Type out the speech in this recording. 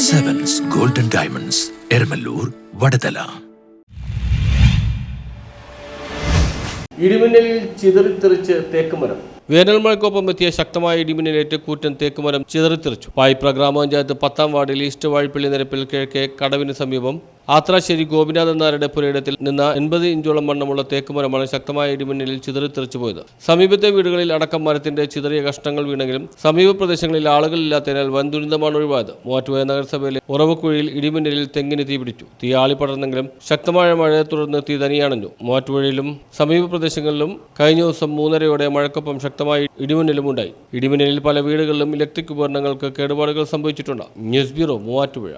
Sevens Golden Diamonds, Ermalur, Vadadala. ഇടിമിന്നലിൽ ചിതറിത്തെറിച്ച് തേക്കുമരം. വേനൽമഴയ്ക്കൊപ്പം എത്തിയ ശക്തമായ ഇടിമിന്നലേറ്റ് കൂറ്റൻ തേക്കുമരം ചിതറിത്തെറിച്ചു. പായിപ്ര ഗ്രാമപഞ്ചായത്ത് 10-ാം വാർഡിൽ ഈസ്റ്റ് വാഴപ്പള്ളി നിരപ്പിൽ കിഴക്കേ കടവിന് സമീപം ആത്രാശ്ശേരി ഗോപിനാഥൻ നായരുടെ പുരയിടത്തിൽ നിന്ന് 80 ഇഞ്ചോളം വണ്ണമുള്ള തേക്കുമരമാണ് ശക്തമായ ഇടിമിന്നലിൽ ചിതറിത്തെറിച്ചു പോയത്. സമീപത്തെ വീടുകളിൽ അടക്കം മരത്തിന്റെ ചിതറിയ കഷ്ണങ്ങൾ വീണെങ്കിലും സമീപ പ്രദേശങ്ങളിൽ ആളുകളില്ലാത്തതിനാൽ വൻ ദുരന്തമാണ് ഒഴിവായത്. മൂവാറ്റുപുഴ നഗരസഭയിലെ ഉറവക്കുഴിയിൽ ഇടിമിന്നലിൽ തെങ്ങിന് തീപിടിച്ചു. തീ ആളിപ്പടർന്നെങ്കിലും ശക്തമായ മഴയെ തുടർന്ന് തീ തനിയാണഞ്ഞു. മൂവാറ്റുപുഴയിലും സമീപ പ്രദേശങ്ങളിലും കഴിഞ്ഞ ദിവസം 3:30-ഓടെ മഴയ്ക്കൊപ്പം ശക്തമായ ഇടിമിന്നലും ഉണ്ടായി. ഇടിമിന്നലിൽ പല വീടുകളിലും ഇലക്ട്രിക് ഉപകരണങ്ങൾക്ക് കേടുപാടുകൾ സംഭവിച്ചിട്ടുണ്ട്. News bureau, Muvattupuzha.